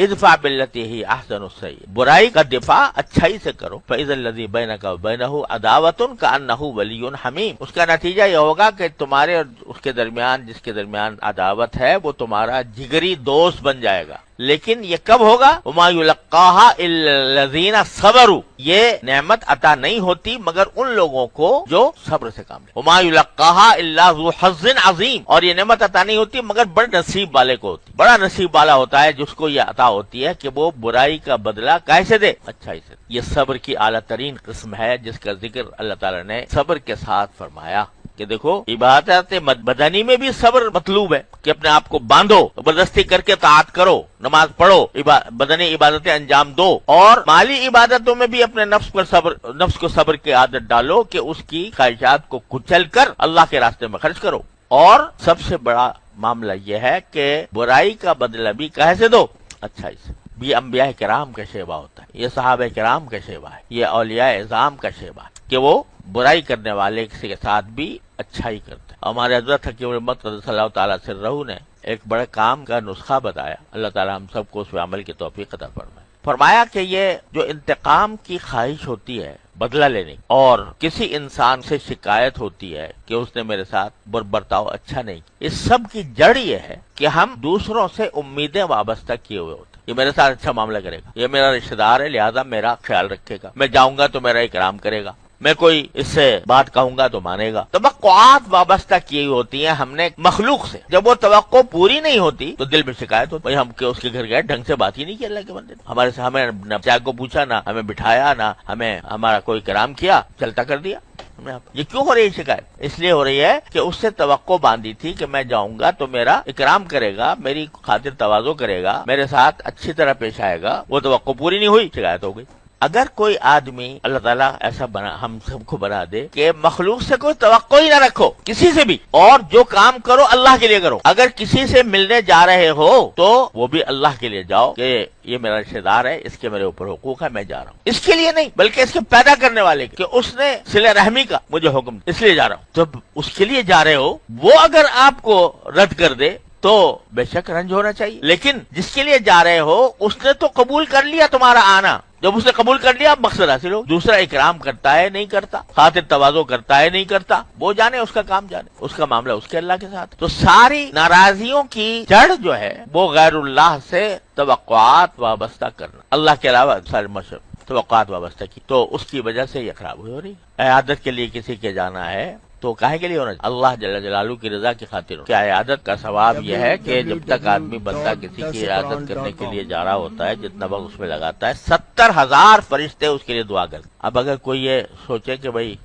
इदफा बिल्लती ही अहसनु सय्यिअ, बुराई का दिफा अच्छाई से करो। फइज़ल्लज़ी बैनका व बैनहु अदावतुन कअन्नहु वलियुन हमीम, उसका नतीजा ये होगा कि तुम्हारे और उसके दरमियान, जिसके दरमियान अदावत है, वो तुम्हारा जिगरी दोस्त बन जाएगा। लेकिन ये कब होगा? वमा युलक्काहा इल्लल्लज़ीना सबरू, ये नेमत अता नहीं होती मगर उन लोगों को जो सब्र से काम ले। वमा युलक्काहा इल्ला ज़ू हज़्ज़िन अज़ीम, और ये नेमत अता नहीं होती मगर बड़े नसीब वाले को होती। बड़ा नसीब वाला होता है जिसको ये अता होती है कि वो बुराई का बदला कैसे दे? अच्छाई से। ये सब्र की आला तरीन किस्म है जिसका जिक्र अल्लाह ताला ने सब्र के साथ फरमाया कि देखो इबादत बदनी में भी सब्र मतलूब है कि अपने आप को बांधो, जबरदस्ती करके ताअत करो, नमाज पढ़ो, बदनी इबादतें अंजाम दो, और माली इबादतों में भी अपने नफ्स को सब्र की आदत डालो कि उसकी ख्वाहिशात को कुचल कर अल्लाह के रास्ते में खर्च करो। और सबसे बड़ा मामला यह है कि बुराई का बदला भी कैसे दो? अच्छाई से। ये अंबिया किराम का शेवा होता है, ये सहाबा किराम का शेवा है, ये औलिया इज़ाम का शेवा है कि वो बुराई करने वाले के साथ भी अच्छाई करते हैं। हमारे हज़रत हकीम उम्मत क़द्दसल्लाहु तआला सिर्रहू ने एक बड़े काम का नुस्खा बताया, अल्लाह ताला हम सबको उस पे अमल की तौफीक अता फरमाए। फरमाया कि ये जो इंतकाम की ख्वाहिश होती है, बदला लेने, और किसी इंसान से शिकायत होती है कि उसने मेरे साथ बर्ताव अच्छा नहीं किया, इस सब की जड़ ये है कि हम दूसरों से उम्मीदें वाबस्ता किए हुए होते। ये मेरे साथ अच्छा मामला करेगा, ये मेरा रिश्तेदार है लिहाजा मेरा ख्याल रखेगा, मैं जाऊंगा तो मेरा इकराम करेगा, मैं कोई इससे बात कहूंगा तो मानेगा। तवक्कुआत वाबस्ता की होती हैं हमने मखलूक से। जब वो तवक्को पूरी नहीं होती तो दिल में शिकायत होती, भाई हम के उसके घर गए, ढंग से बात ही नहीं की अल्लाह के बंदे ने, हमारे से हमें न चाय को पूछा, ना हमें बिठाया, ना हमें हमारा कोई कराम किया, चलता कर दिया। ये क्यों हो रही है शिकायत? इसलिए हो रही है कि उससे तवक्को बांधी थी कि मैं जाऊंगा तो मेरा इकराम करेगा, मेरी खातिर तवाज़ो करेगा, मेरे साथ अच्छी तरह पेश आएगा, वो तवक्को पूरी नहीं हुई, शिकायत हो गई। अगर कोई आदमी, अल्लाह ताला ऐसा बना हम सबको बना दे कि मखलूक से कोई तवक्को ही ना रखो, किसी से भी, और जो काम करो अल्लाह के लिए करो। अगर किसी से मिलने जा रहे हो तो वो भी अल्लाह के लिए जाओ कि ये मेरा रिश्तेदार है, इसके मेरे ऊपर हुकूक है, मैं जा रहा हूँ। इसके लिए नहीं बल्कि इसके पैदा करने वाले कि उसने सिले रहमी का मुझे हुक्म, इसलिए जा रहा हूँ। जब उसके लिए जा रहे हो, वो अगर आपको रद्द कर दे तो बेशक रंज होना चाहिए, लेकिन जिसके लिए जा रहे हो उसने तो कबूल कर लिया तुम्हारा आना। जब उसने कबूल कर लिया मकसद हासिल हो। दूसरा इकराम करता है नहीं करता, खातिर तवाज़ो करता है नहीं करता, वो जाने, उसका काम जाने, उसका मामला उसके अल्लाह के साथ। तो सारी नाराजियों की जड़ जो है वो गैरुल्लाह से तवक्कुआत वाबस्ता करना, अल्लाह के अलावा सारे मशरब तवक्कुआत वाबस्ता की, तो उसकी वजह से ये खराब हो रही है। इयादत के लिए किसी के जाना है तो काहे के लिए होना चाहिए? अल्लाह जल्ल जलालू की रजा की खातिर हो। क्या इयादत का सवाब यह है कि जब तक आदमी बंदा किसी की इयादत करने के लिए जा रहा होता है, जितना वक्त उसमें लगाता है, 70,000 फरिश्ते उसके लिए दुआ करते। अब अगर कोई ये सोचे कि भाई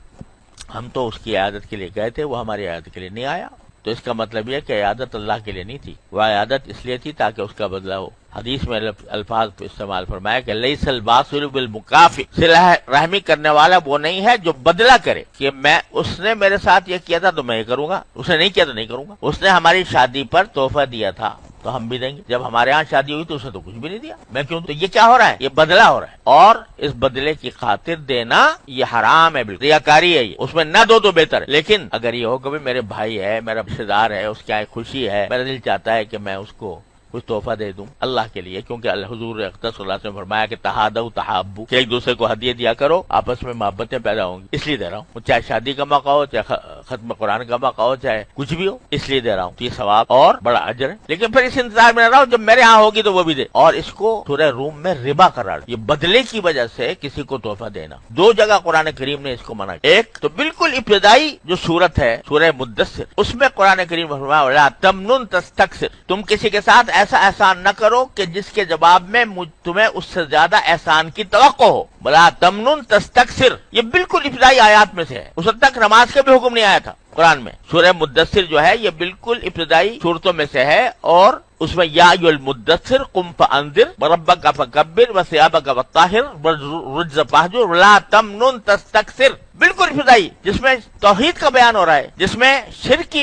हम तो उसकी इयादत के लिए गए थे, वो हमारी इयादत के लिए नहीं आया, तो इसका मतलब यह कि इयादत अल्लाह के लिए नहीं थी, वह इयादत इसलिए थी ताकि उसका बदला हो। हदीस में अल्फाज इस्तेमाल फरमाया कि लैसल बासिल बिल मुकाफी, सिला रहमी करने वाला वो नहीं है जो बदला करे कि मैं, उसने मेरे साथ ये किया था तो मैं ये करूंगा, उसने नहीं किया तो नहीं करूंगा। उसने हमारी शादी पर तोहफा दिया था तो हम भी देंगे, जब हमारे यहाँ शादी हुई तो उसने तो कुछ भी नहीं दिया, मैं क्यों? तो ये क्या हो रहा है? ये बदला हो रहा है, और इस बदले की खातिर देना ये हराम है, बिल्कुल रियाकारी है ये, उसमें न दो तो बेहतर है। लेकिन अगर ये हो कि मेरे भाई है, मेरा रिश्तेदार है, उसकी आए खुशी है, मेरा दिल चाहता है कि मैं उसको कुछ तोहफा दे दूं अल्लाह के लिए, क्योंकि हुजूर अक़दस सल्लल्लाहु अलैहि वसल्लम ने फरमाया कि तहादउ तहाब्बू, कि एक दूसरे को हदिया दिया करो, आपस में मोहब्बतें पैदा होंगी, इसलिए दे रहा हूँ। चाहे शादी का मौका हो, चाहे खत्म कुरान का मौका हो, चाहे कुछ भी हो, इसलिए दे रहा हूँ। ये सवाब और बड़ा अजर है। लेकिन फिर इस इंतजार में रहा हूँ जब मेरे यहाँ होगी तो वो भी दे। और इसको सूरह रूम में रिबा करार, ये बदले की वजह से किसी को तोहफा देना, 2 जगह कुरान करीम ने इसको मना किया। एक तो बिल्कुल इब्तिदाई जो सूरत है सूरह मुद्दस्सिर, उसमें कुरान करीम में फरमाया वला तमनुन तस्तक्सिर, तुम किसी के साथ ऐसा एहसान न करो कि जिसके जवाब में तुम्हें उससे ज्यादा एहसान की तवक्को हो। वला तमनुन तस्तक्सिर, ये बिल्कुल इब्तिदाई आयात में से है, उस तक नमाज का भी हुक्म नहीं आया था कुरान में। सूरह मुद्दस्सिर जो है ये बिल्कुल इब्तिदाई सूरतों में से है, और उसमें या अय्युहल मुद्दस्सिर कुम फअंदिर वरब्बका फकब्बिर वसियाबका फताहिर वरुज्ज फहजुर वला तमनुन तस्तक्सिर, بالکل ابتدائی، جس میں توحید کا بیان ہو رہا ہے، جس میں شرک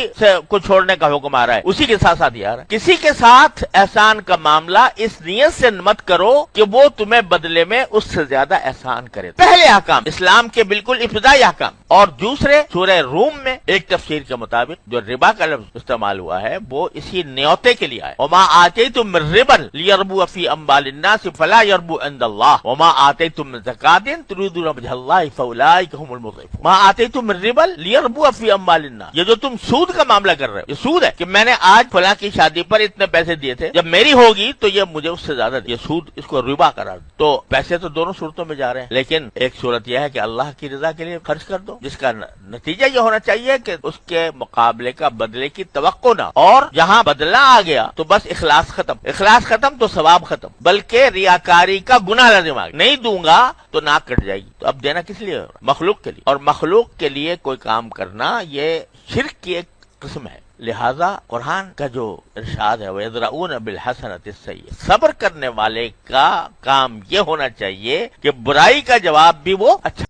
کو چھوڑنے کا حکم آ رہا ہے، اسی کے ساتھ ساتھ یہ آ رہا ہے کسی کے ساتھ احسان کا معاملہ اس نیت سے مت کرو کہ وہ تمہیں بدلے میں اس سے زیادہ احسان کرے۔ پہلے احکام اسلام کے بالکل ابتدائی احکام، اور دوسرے سورہ روم میں ایک تفسیر کے مطابق جو ربا کا لفظ استعمال ہوا ہے وہ اسی نیوتے کے لیے آئے، وما آتیتم من ربا لیربو فی اموال الناس فلا یربو عند اللہ وما آتیتم من زکاۃ تريدون وجه اللہ فاولئک هم المضعفون۔ ما آتیتم من ربا لیربو فی اموال الناس، یہ جو تم سود کا معاملہ کر رہے ہو، یہ سود ہے کہ میں نے آج فلاں کی شادی پر اتنے پیسے دیے تھے، جب میری ہوگی تو یہ مجھے اس سے زیادہ، یہ سود، اس کو ربا قرار دو۔ تو پیسے تو دونوں صورتوں میں جا رہے ہیں، لیکن ایک صورت یہ ہے کہ اللہ کی رضا کے لیے خرچ کر دو، جس کا نتیجہ یہ ہونا چاہیے کہ اس کے مقابلے کا بدلے کی توقع نہ، اور جہاں بدلہ آ گیا تو بس اخلاص ختم، اخلاص ختم تو ثواب ختم، بلکہ ریاکاری کا گناہ لازم آ گیا، نہیں دوں گا تو ناک کٹ جائے گی۔ تو اب دینا کس لیے؟ مخلوق کے لیے، اور مخلوق کے لیے کوئی کام کرنا یہ شرک کی ایک قسم ہے۔ لہذا قرآن کا جو ارشاد ہے وَيَدْرَؤُونَ بِالْحَسَنَةِ السَّيِّئَةَ، صبر کرنے والے کا کام یہ ہونا چاہیے کہ برائی کا جواب بھی وہ اچھا